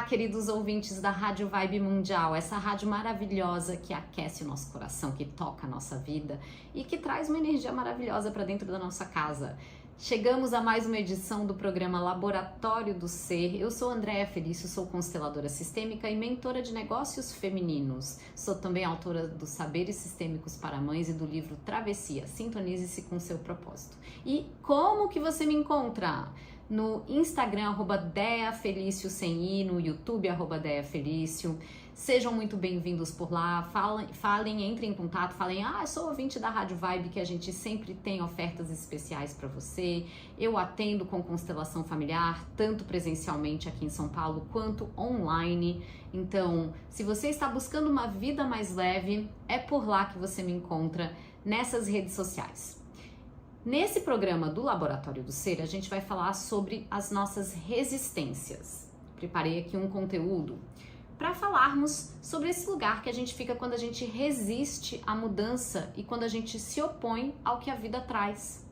queridos ouvintes da Rádio Vibe Mundial, essa rádio maravilhosa que aquece o nosso coração, que toca a nossa vida e que traz uma energia maravilhosa para dentro da nossa casa. Chegamos a mais uma edição do programa Laboratório do Ser. Eu sou Andréa Felício, sou consteladora sistêmica e mentora de negócios femininos. Sou também autora dos Saberes Sistêmicos para Mães e do livro Travessia, Sintonize-se com seu propósito. E como que você me encontra? No Instagram, @DeaFelício sem i, no YouTube, @DeaFelício. Sejam muito bem-vindos por lá, falem, entrem em contato, falem, eu sou ouvinte da Rádio Vibe, que a gente sempre tem ofertas especiais para você. Eu atendo com constelação familiar, tanto presencialmente aqui em São Paulo, quanto online. Então, se você está buscando uma vida mais leve, é por lá que você me encontra, nessas redes sociais. Nesse programa do Laboratório do Ser, a gente vai falar sobre as nossas resistências. Preparei aqui um conteúdo para falarmos sobre esse lugar que a gente fica quando a gente resiste à mudança e quando a gente se opõe ao que a vida traz.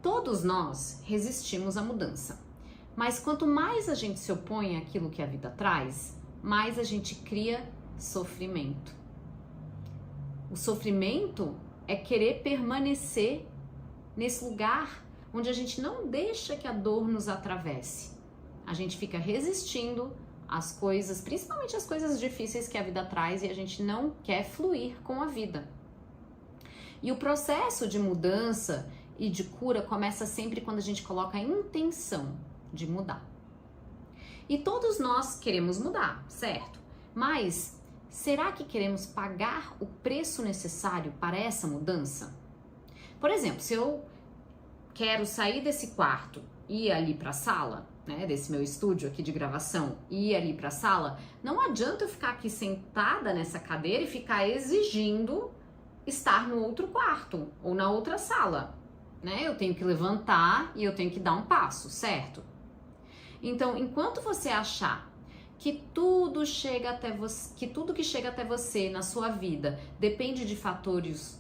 Todos nós resistimos à mudança, mas quanto mais a gente se opõe àquilo que a vida traz, mais a gente cria sofrimento. O sofrimento é querer permanecer nesse lugar onde a gente não deixa que a dor nos atravesse. A gente fica resistindo às coisas, principalmente as coisas difíceis que a vida traz, e a gente não quer fluir com a vida. E o processo de mudança e de cura começa sempre quando a gente coloca a intenção de mudar. E todos nós queremos mudar, certo? Mas será que queremos pagar o preço necessário para essa mudança? Por exemplo, se eu quero sair desse quarto e ir ali para a sala, desse meu estúdio aqui de gravação, e ir ali para a sala, não adianta eu ficar aqui sentada nessa cadeira e ficar exigindo estar no outro quarto ou na outra sala, Eu tenho que levantar e eu tenho que dar um passo, certo? Então, enquanto você achar que tudo chega até você, que tudo que chega até você na sua vida depende de fatores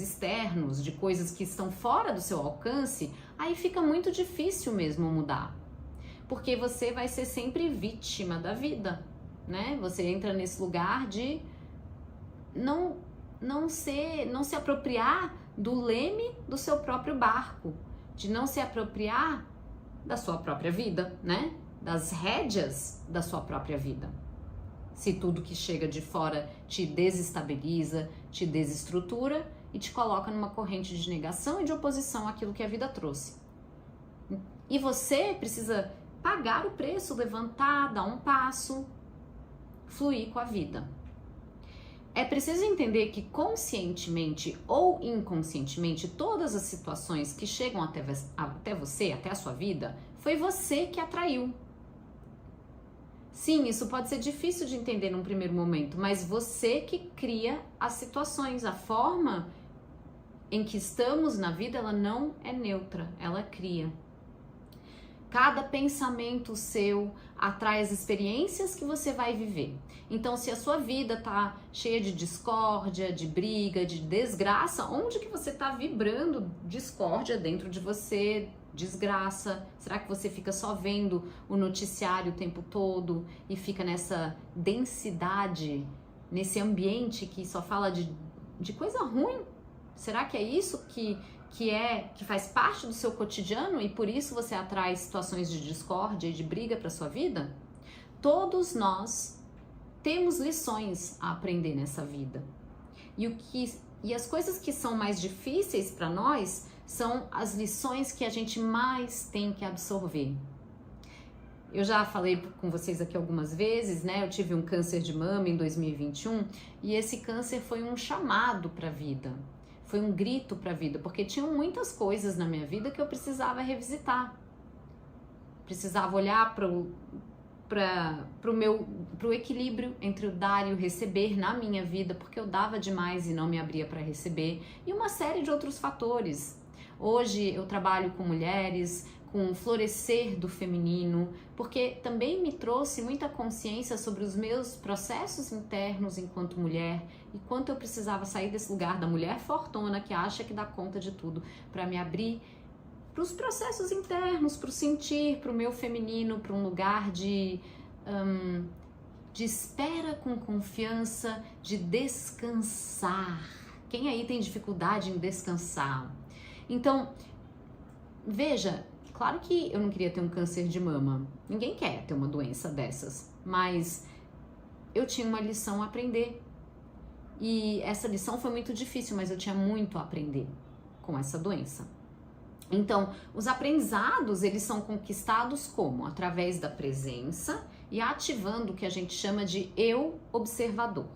externos, de coisas que estão fora do seu alcance, aí fica muito difícil mesmo mudar. Porque você vai ser sempre vítima da vida, Você entra nesse lugar de não se apropriar do leme do seu próprio barco, de não se apropriar da sua própria vida, Das rédeas da sua própria vida. Se tudo que chega de fora te desestabiliza, te desestrutura e te coloca numa corrente de negação e de oposição àquilo que a vida trouxe. E você precisa pagar o preço, levantar, dar um passo, fluir com a vida. É preciso entender que conscientemente ou inconscientemente, todas as situações que chegam até você, até a sua vida, foi você que atraiu. Sim, isso pode ser difícil de entender num primeiro momento, mas você que cria as situações. A forma em que estamos na vida, ela não é neutra, ela cria. Cada pensamento seu atrai as experiências que você vai viver. Então, se a sua vida tá cheia de discórdia, de briga, de desgraça, onde que você tá vibrando discórdia dentro de você? Desgraça? Será que você fica só vendo o noticiário o tempo todo e fica nessa densidade, nesse ambiente que só fala de coisa ruim? Será que é isso que faz parte do seu cotidiano e por isso você atrai situações de discórdia e de briga para sua vida? Todos nós temos lições a aprender nessa vida. E as coisas que são mais difíceis para nós são as lições que a gente mais tem que absorver. Eu já falei com vocês aqui algumas vezes, Eu tive um câncer de mama em 2021 e esse câncer foi um chamado para a vida. Foi um grito para a vida, porque tinham muitas coisas na minha vida que eu precisava revisitar. Precisava olhar para o equilíbrio entre o dar e o receber na minha vida, porque eu dava demais e não me abria para receber, e uma série de outros fatores. Hoje eu trabalho com mulheres, com o florescer do feminino, porque também me trouxe muita consciência sobre os meus processos internos enquanto mulher e quanto eu precisava sair desse lugar da mulher fortona que acha que dá conta de tudo, para me abrir para os processos internos, para o sentir, para o meu feminino, para um lugar de de espera com confiança, de descansar. Quem aí tem dificuldade em descansar? Então, veja, claro que eu não queria ter um câncer de mama. Ninguém quer ter uma doença dessas. Mas eu tinha uma lição a aprender. E essa lição foi muito difícil, mas eu tinha muito a aprender com essa doença. Então, os aprendizados, eles são conquistados como? Através da presença e ativando o que a gente chama de eu observador.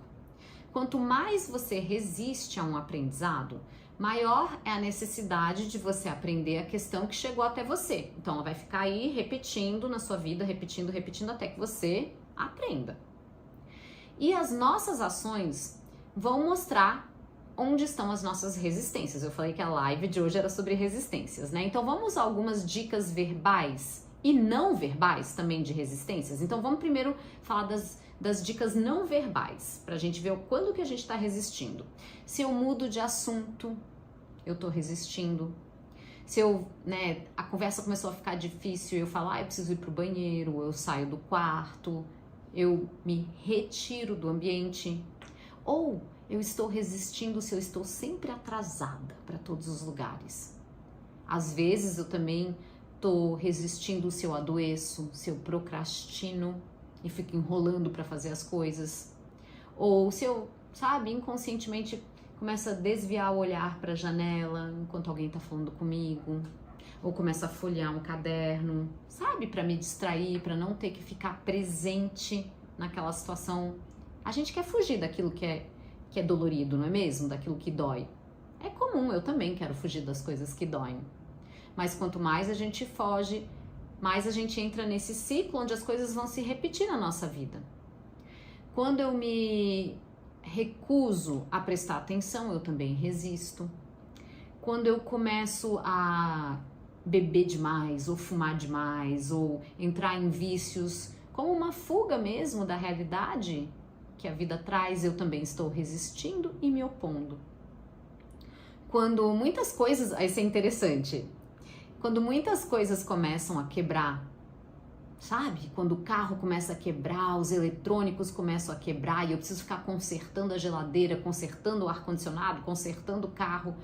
Quanto mais você resiste a um aprendizado, maior é a necessidade de você aprender a questão que chegou até você. Então, ela vai ficar aí repetindo na sua vida, repetindo até que você aprenda. E as nossas ações vão mostrar onde estão as nossas resistências. Eu falei que a live de hoje era sobre resistências, né? Então, vamos usar algumas dicas verbais e não verbais também de resistências. Então, vamos primeiro falar das dicas não verbais, pra gente ver quando que a gente está resistindo. Se eu mudo de assunto, eu tô resistindo. Se a conversa começou a ficar difícil, eu falo, eu preciso ir pro banheiro, eu saio do quarto, eu me retiro do ambiente. Ou eu estou resistindo se eu estou sempre atrasada para todos os lugares. Às vezes eu também estou resistindo se eu adoeço, se eu procrastino e fico enrolando para fazer as coisas. Ou se eu, inconscientemente começo a desviar o olhar para a janela enquanto alguém está falando comigo. Ou começo a folhear um caderno, para me distrair, para não ter que ficar presente naquela situação. A gente quer fugir daquilo que é dolorido, não é mesmo? Daquilo que dói. É comum, eu também quero fugir das coisas que doem. Mas quanto mais a gente foge, mais a gente entra nesse ciclo onde as coisas vão se repetir na nossa vida. Quando eu me recuso a prestar atenção, eu também resisto. Quando eu começo a beber demais, ou fumar demais, ou entrar em vícios, como uma fuga mesmo da realidade que a vida traz, eu também estou resistindo e me opondo. Quando muitas coisas, isso é interessante, quando muitas coisas começam a quebrar, quando o carro começa a quebrar, os eletrônicos começam a quebrar e eu preciso ficar consertando a geladeira, consertando o ar-condicionado, consertando o carro,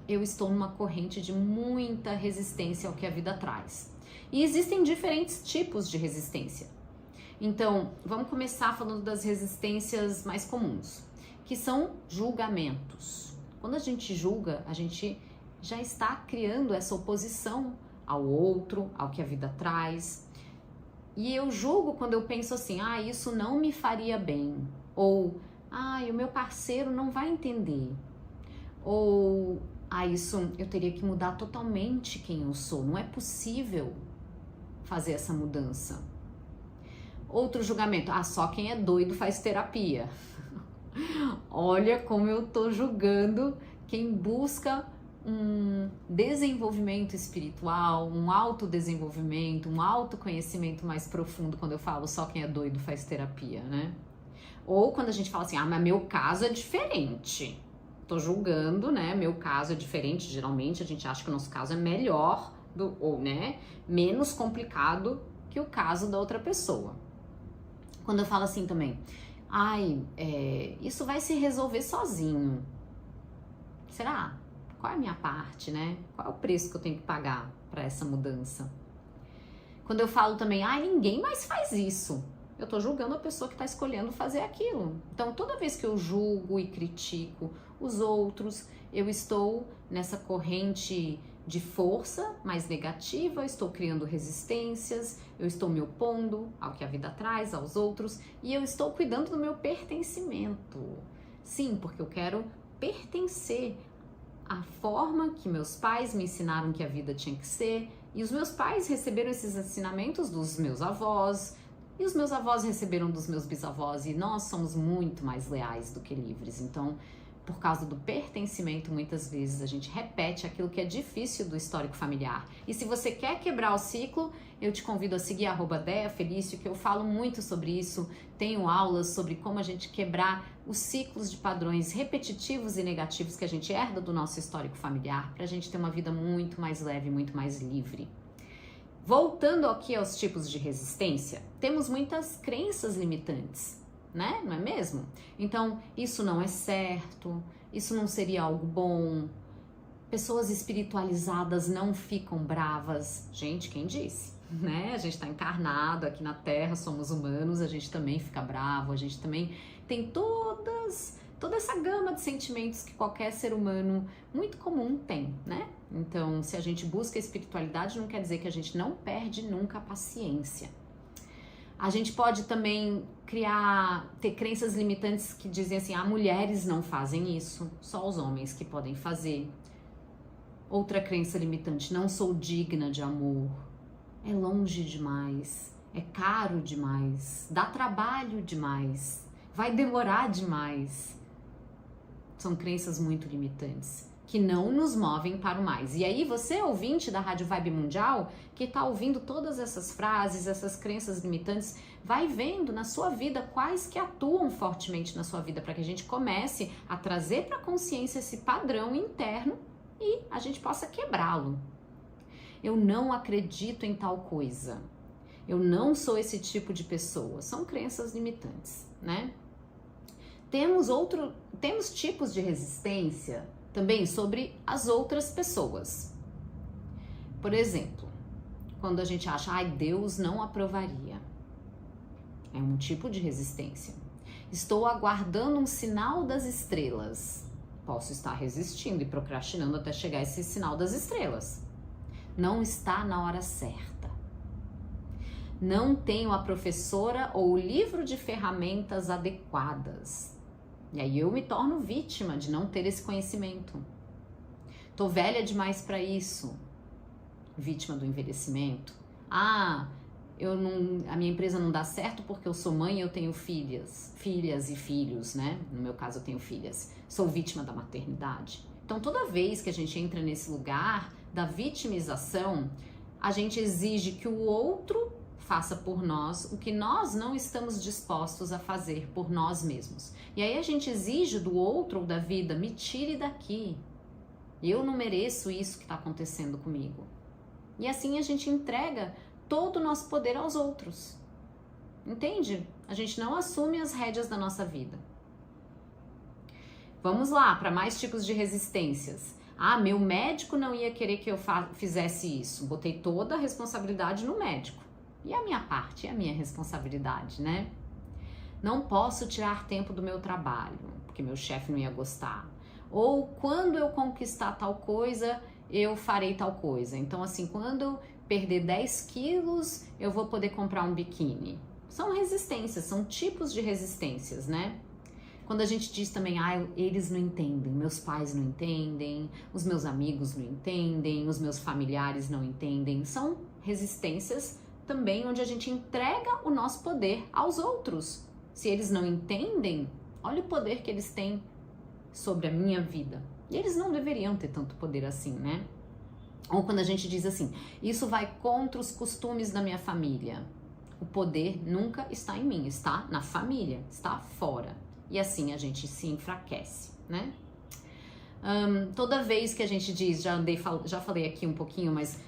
eu estou numa corrente de muita resistência ao que a vida traz. E existem diferentes tipos de resistência. Então, vamos começar falando das resistências mais comuns, que são julgamentos. Quando a gente julga, a gente já está criando essa oposição ao outro, ao que a vida traz. E eu julgo quando eu penso assim, isso não me faria bem. Ou, o meu parceiro não vai entender. Ou, isso eu teria que mudar totalmente quem eu sou. Não é possível fazer essa mudança. Outro julgamento, só quem é doido faz terapia. Olha como eu tô julgando quem busca um desenvolvimento espiritual, um autodesenvolvimento, um autoconhecimento mais profundo quando eu falo só quem é doido faz terapia, né? Ou quando a gente fala assim, mas meu caso é diferente. Tô julgando, né? Meu caso é diferente. Geralmente a gente acha que o nosso caso é melhor menos complicado que o caso da outra pessoa. Quando eu falo assim também, isso vai se resolver sozinho. Será? Qual é a minha parte, né? Qual é o preço que eu tenho que pagar para essa mudança? Quando eu falo também, ninguém mais faz isso. Eu tô julgando a pessoa que tá escolhendo fazer aquilo. Então, toda vez que eu julgo e critico os outros, eu estou nessa corrente de força mais negativa, eu estou criando resistências, eu estou me opondo ao que a vida traz, aos outros, e eu estou cuidando do meu pertencimento. Sim, porque eu quero pertencer à forma que meus pais me ensinaram que a vida tinha que ser, e os meus pais receberam esses ensinamentos dos meus avós, e os meus avós receberam dos meus bisavós, e nós somos muito mais leais do que livres. Então, por causa do pertencimento, muitas vezes a gente repete aquilo que é difícil do histórico familiar. E se você quer quebrar o ciclo, eu te convido a seguir @DeaFelicio, que eu falo muito sobre isso. Tenho aulas sobre como a gente quebrar os ciclos de padrões repetitivos e negativos que a gente herda do nosso histórico familiar, para a gente ter uma vida muito mais leve, muito mais livre. Voltando aqui aos tipos de resistência, temos muitas crenças limitantes, né? Não é mesmo? Então, isso não é certo, isso não seria algo bom. Pessoas espiritualizadas não ficam bravas. Gente, quem disse? Né? A gente está encarnado aqui na Terra, somos humanos, a gente também fica bravo, a gente também tem toda essa gama de sentimentos que qualquer ser humano muito comum tem, né? Então, se a gente busca espiritualidade, não quer dizer que a gente não perde nunca a paciência. A gente pode também ter crenças limitantes que dizem assim, mulheres não fazem isso, só os homens que podem fazer. Outra crença limitante, não sou digna de amor, é longe demais, é caro demais, dá trabalho demais, vai demorar demais. São crenças muito limitantes, que não nos movem para o mais. E aí você, ouvinte da Rádio Vibe Mundial, que está ouvindo todas essas frases, essas crenças limitantes, vai vendo na sua vida quais que atuam fortemente na sua vida, para que a gente comece a trazer para a consciência esse padrão interno e a gente possa quebrá-lo. Eu não acredito em tal coisa. Eu não sou esse tipo de pessoa. São crenças limitantes, né? Temos tipos de resistência também sobre as outras pessoas. Por exemplo, quando a gente acha, Deus não aprovaria. É um tipo de resistência. Estou aguardando um sinal das estrelas. Posso estar resistindo e procrastinando até chegar esse sinal das estrelas. Não está na hora certa. Não tenho a professora ou o livro de ferramentas adequadas. E aí eu me torno vítima de não ter esse conhecimento. Tô velha demais para isso. Vítima do envelhecimento. A minha empresa não dá certo porque eu sou mãe e eu tenho filhas e filhos, né? No meu caso eu tenho filhas. Sou vítima da maternidade. Então toda vez que a gente entra nesse lugar da vitimização, a gente exige que o outro faça por nós o que nós não estamos dispostos a fazer por nós mesmos. E aí a gente exige do outro ou da vida, me tire daqui. Eu não mereço isso que está acontecendo comigo. E assim a gente entrega todo o nosso poder aos outros. Entende? A gente não assume as rédeas da nossa vida. Vamos lá, para mais tipos de resistências. Meu médico não ia querer que eu fizesse isso. Botei toda a responsabilidade no médico. E a minha parte, a minha responsabilidade, né? Não posso tirar tempo do meu trabalho, porque meu chefe não ia gostar. Ou quando eu conquistar tal coisa, eu farei tal coisa. Então, assim, quando eu perder 10 quilos, eu vou poder comprar um biquíni. São resistências, são tipos de resistências, né? Quando a gente diz também, eles não entendem, meus pais não entendem, os meus amigos não entendem, os meus familiares não entendem. São resistências também onde a gente entrega o nosso poder aos outros. Se eles não entendem, olha o poder que eles têm sobre a minha vida. E eles não deveriam ter tanto poder assim, né? Ou quando a gente diz assim, isso vai contra os costumes da minha família. O poder nunca está em mim, está na família, está fora. E assim a gente se enfraquece, né? Toda vez que a gente diz, já falei aqui um pouquinho, mas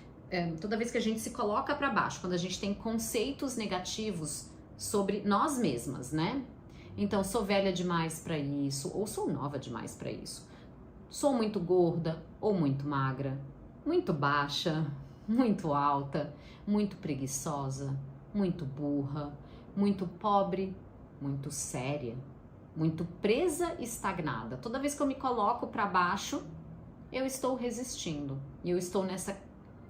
toda vez que a gente se coloca para baixo, quando a gente tem conceitos negativos sobre nós mesmas, né? Então, sou velha demais para isso, ou sou nova demais para isso. Sou muito gorda ou muito magra, muito baixa, muito alta, muito preguiçosa, muito burra, muito pobre, muito séria, muito presa e estagnada. Toda vez que eu me coloco para baixo, eu estou resistindo. E eu estou nessa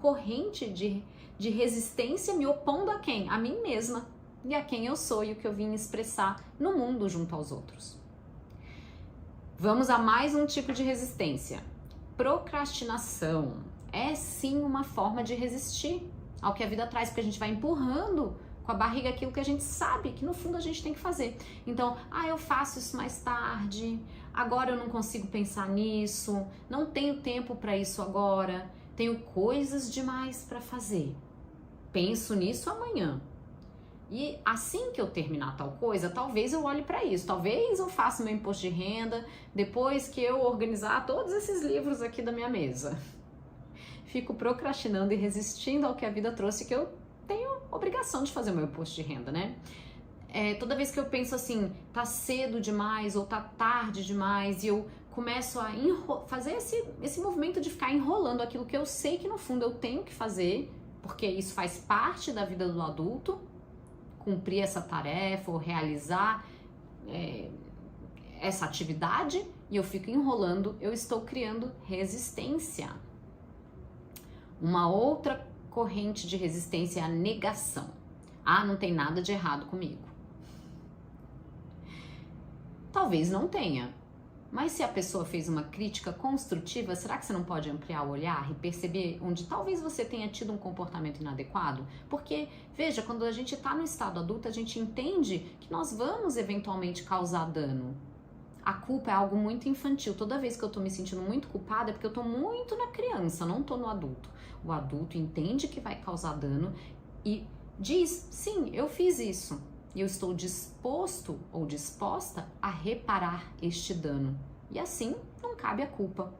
corrente de resistência me opondo a quem? A mim mesma e a quem eu sou e o que eu vim expressar no mundo junto aos outros. Vamos a mais um tipo de resistência. Procrastinação. É sim uma forma de resistir ao que a vida traz, porque a gente vai empurrando com a barriga aquilo que a gente sabe que no fundo a gente tem que fazer. Então, eu faço isso mais tarde, agora eu não consigo pensar nisso, não tenho tempo para isso agora, tenho coisas demais para fazer. Penso nisso amanhã. E assim que eu terminar tal coisa, talvez eu olhe para isso, talvez eu faça meu imposto de renda, depois que eu organizar todos esses livros aqui da minha mesa. fico procrastinando e resistindo ao que a vida trouxe, que eu tenho obrigação de fazer o meu imposto de renda, né? Toda vez que eu penso assim, tá cedo demais ou tá tarde demais, e eu começo a fazer esse movimento de ficar enrolando aquilo que eu sei que no fundo eu tenho que fazer, porque isso faz parte da vida do adulto, cumprir essa tarefa ou realizar essa atividade, e eu fico enrolando, eu estou criando resistência. Uma outra corrente de resistência é a negação. Ah, não tem nada de errado comigo. Talvez não tenha, mas se a pessoa fez uma crítica construtiva, será que você não pode ampliar o olhar e perceber onde talvez você tenha tido um comportamento inadequado? Porque, veja, quando a gente está no estado adulto, a gente entende que nós vamos eventualmente causar dano. A culpa é algo muito infantil. Toda vez que eu tô me sentindo muito culpada é porque eu tô muito na criança, não tô no adulto. O adulto entende que vai causar dano e diz, sim, eu fiz isso. E eu estou disposto ou disposta a reparar este dano. E assim, não cabe a culpa.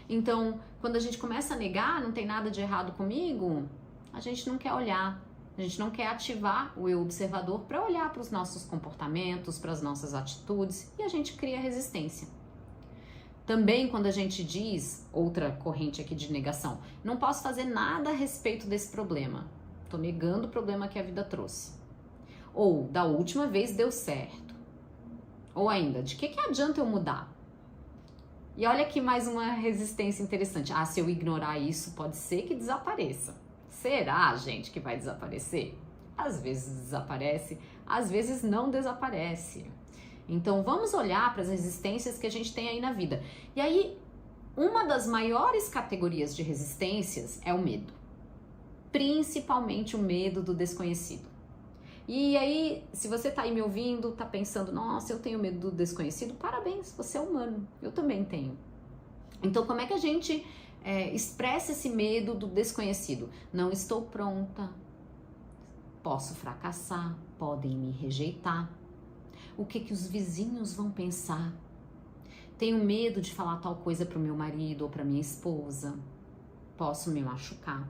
Então, quando a gente começa a negar, não tem nada de errado comigo, a gente não quer olhar. A gente não quer ativar o eu observador para olhar para os nossos comportamentos, para as nossas atitudes, e a gente cria resistência. Também quando a gente diz, outra corrente aqui de negação, não posso fazer nada a respeito desse problema. Estou negando o problema que a vida trouxe. Ou, da última vez deu certo. Ou ainda, de que adianta eu mudar? E olha aqui mais uma resistência interessante. Ah, se eu ignorar isso, pode ser que desapareça. Será, gente, que vai desaparecer? Às vezes desaparece, às vezes não desaparece. Então, vamos olhar para as resistências que a gente tem aí na vida. E aí, uma das maiores categorias de resistências é o medo. Principalmente o medo do desconhecido. E aí, se você tá aí me ouvindo, tá pensando, nossa, eu tenho medo do desconhecido, parabéns, você é humano, eu também tenho. Então, como é que a gente expressa esse medo do desconhecido? Não estou pronta, posso fracassar, podem me rejeitar. O que os vizinhos vão pensar? Tenho medo de falar tal coisa pro meu marido ou pra minha esposa, posso me machucar.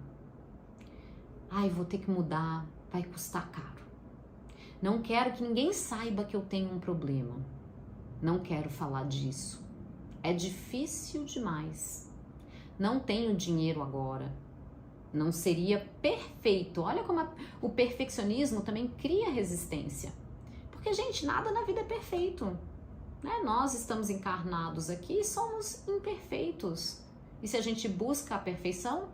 Ai, vou ter que mudar, vai custar caro. Não quero que ninguém saiba que eu tenho um problema. Não quero falar disso. É difícil demais. Não tenho dinheiro agora. Não seria perfeito. Olha como o perfeccionismo também cria resistência. Porque, gente, nada na vida é perfeito, né? Nós estamos encarnados aqui e somos imperfeitos. E se a gente busca a perfeição,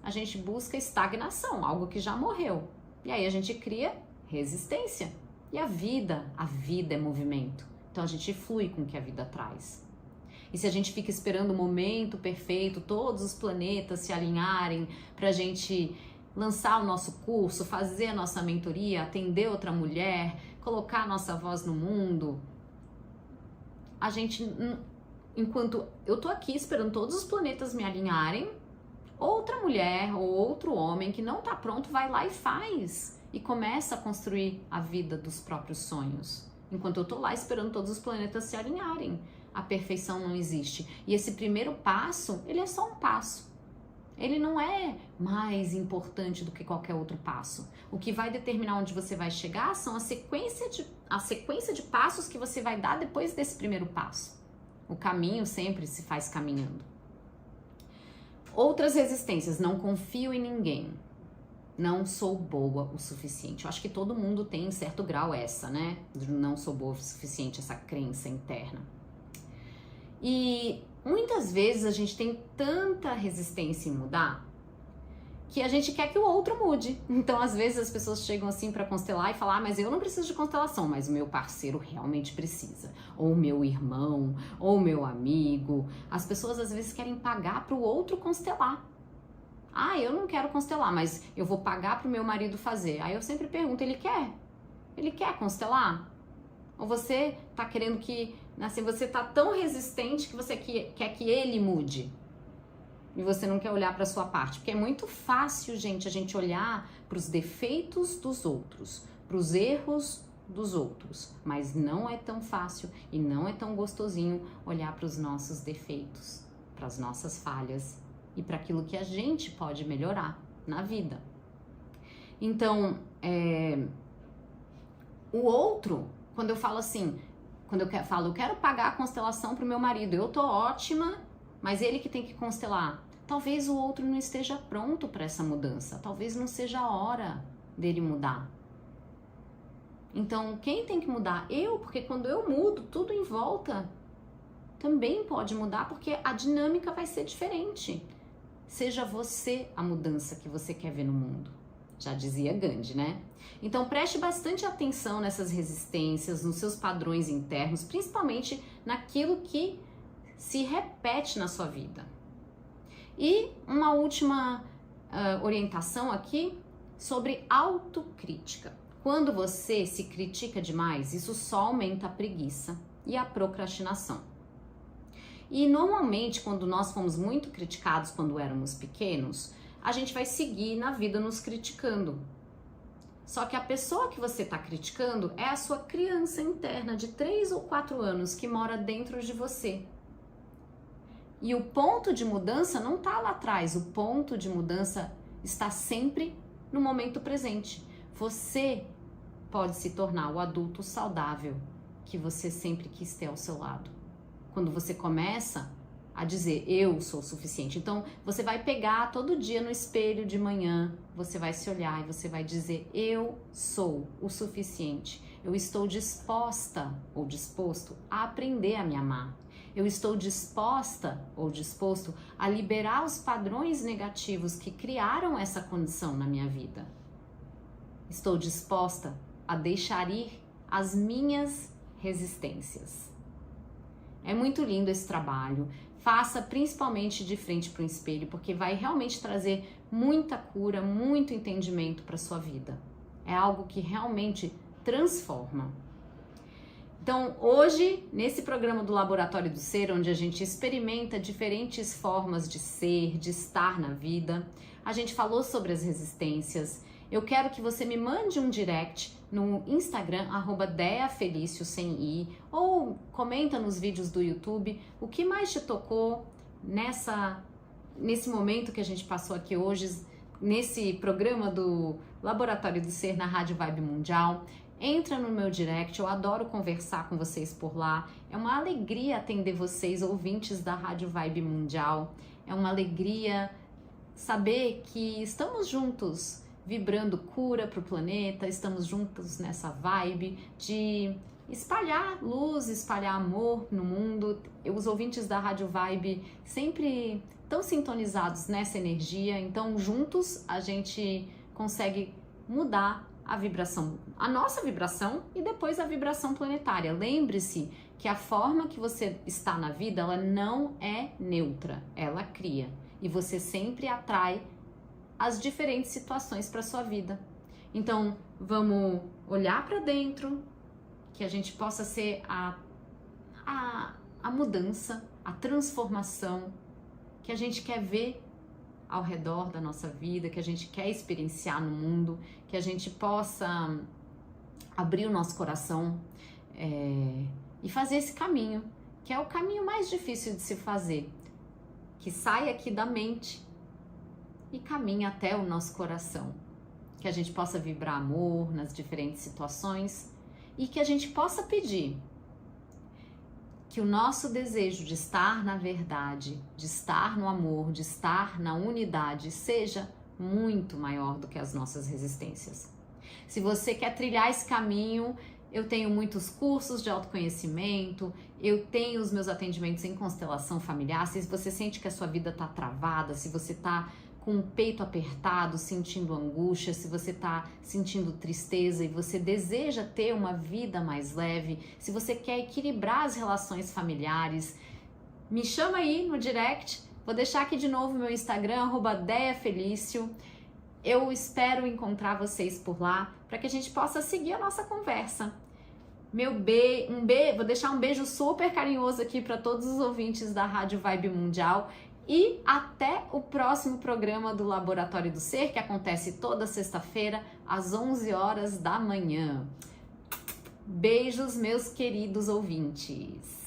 a gente busca estagnação, algo que já morreu. E aí a gente cria resistência. E a vida é movimento. Então a gente flui com o que a vida traz. E se a gente fica esperando o momento perfeito, todos os planetas se alinharem para a gente lançar o nosso curso, fazer a nossa mentoria, atender outra mulher, colocar a nossa voz no mundo, a gente, enquanto eu tô aqui esperando todos os planetas me alinharem, outra mulher ou outro homem que não tá pronto vai lá e faz. E começa a construir a vida dos próprios sonhos. Enquanto eu tô lá esperando todos os planetas se alinharem. A perfeição não existe. E esse primeiro passo, ele é só um passo. Ele não é mais importante do que qualquer outro passo. O que vai determinar onde você vai chegar são a sequência de passos que você vai dar depois desse primeiro passo. O caminho sempre se faz caminhando. Outras resistências, não confio em ninguém. Não sou boa o suficiente. Eu acho que todo mundo tem em certo grau essa, né? Não sou boa o suficiente, essa crença interna. E muitas vezes a gente tem tanta resistência em mudar que a gente quer que o outro mude. Então, às vezes as pessoas chegam assim para constelar e falam, mas eu não preciso de constelação, mas o meu parceiro realmente precisa. Ou o meu irmão, ou o meu amigo. As pessoas às vezes querem pagar para o outro constelar. Ah, eu não quero constelar, mas eu vou pagar pro meu marido fazer. Aí eu sempre pergunto, ele quer? Ele quer constelar? Ou você tá querendo que, assim, você tá tão resistente que você quer que ele mude? E você não quer olhar para sua parte? Porque é muito fácil, gente, a gente olhar para os defeitos dos outros, para os erros dos outros. Mas não é tão fácil e não é tão gostosinho olhar para os nossos defeitos, para as nossas falhas e para aquilo que a gente pode melhorar na vida. Então, o outro, quando eu falo assim, eu quero pagar a constelação pro meu marido, eu tô ótima, mas ele que tem que constelar. Talvez o outro não esteja pronto para essa mudança, talvez não seja a hora dele mudar. Então, quem tem que mudar? Eu, porque quando eu mudo, tudo em volta também pode mudar, porque a dinâmica vai ser diferente. Seja você a mudança que você quer ver no mundo. Já dizia Gandhi, né? Então, preste bastante atenção nessas resistências, nos seus padrões internos, principalmente naquilo que se repete na sua vida. E uma última orientação aqui sobre autocrítica. Quando você se critica demais, isso só aumenta a preguiça e a procrastinação. E normalmente, quando nós fomos muito criticados quando éramos pequenos, a gente vai seguir na vida nos criticando. Só que a pessoa que você está criticando é a sua criança interna de 3 ou 4 anos que mora dentro de você. E o ponto de mudança não está lá atrás, o ponto de mudança está sempre no momento presente. Você pode se tornar o adulto saudável que você sempre quis ter ao seu lado. Quando você começa a dizer, eu sou o suficiente. Então, você vai pegar todo dia no espelho de manhã, você vai se olhar e você vai dizer, eu sou o suficiente. Eu estou disposta ou disposto a aprender a me amar. Eu estou disposta ou disposto a liberar os padrões negativos que criaram essa condição na minha vida. Estou disposta a deixar ir as minhas resistências. É muito lindo esse trabalho. Faça principalmente de frente para o espelho, porque vai realmente trazer muita cura, muito entendimento para a sua vida. É algo que realmente transforma. Então, hoje, nesse programa do Laboratório do Ser, onde a gente experimenta diferentes formas de ser, de estar na vida, a gente falou sobre as resistências. Eu quero que você me mande um direct no Instagram, @deafelício, sem i, ou comenta nos vídeos do YouTube o que mais te tocou nesse momento que a gente passou aqui hoje, nesse programa do Laboratório do Ser na Rádio Vibe Mundial. Entra no meu direct, eu adoro conversar com vocês por lá. É uma alegria atender vocês, ouvintes da Rádio Vibe Mundial. É uma alegria saber que estamos juntos, vibrando cura para o planeta, estamos juntos nessa vibe de espalhar luz, espalhar amor no mundo. Os ouvintes da Rádio Vibe sempre estão sintonizados nessa energia, então juntos a gente consegue mudar a vibração, a nossa vibração e depois a vibração planetária. Lembre-se que a forma que você está na vida, ela não é neutra, ela cria. E você sempre atrai as diferentes situações para sua vida. Então, vamos olhar para dentro, que a gente possa ser a mudança, a transformação que a gente quer ver ao redor da nossa vida, que a gente quer experienciar no mundo, que a gente possa abrir o nosso coração e fazer esse caminho, que é o caminho mais difícil de se fazer, que sai aqui da mente e caminha até o nosso coração, que a gente possa vibrar amor nas diferentes situações e que a gente possa pedir que o nosso desejo de estar na verdade, de estar no amor, de estar na unidade seja muito maior do que as nossas resistências. Se você quer trilhar esse caminho, eu tenho muitos cursos de autoconhecimento, eu tenho os meus atendimentos em constelação familiar. Se você sente que a sua vida está travada, se você está com o peito apertado, sentindo angústia, se você está sentindo tristeza e você deseja ter uma vida mais leve, se você quer equilibrar as relações familiares, me chama aí no direct. Vou deixar aqui de novo meu Instagram, @deafelício. Eu espero encontrar vocês por lá para que a gente possa seguir a nossa conversa. Vou deixar um beijo super carinhoso aqui para todos os ouvintes da Rádio Vibe Mundial. E até o próximo programa do Laboratório do Ser, que acontece toda sexta-feira, às 11 horas da manhã. Beijos, meus queridos ouvintes!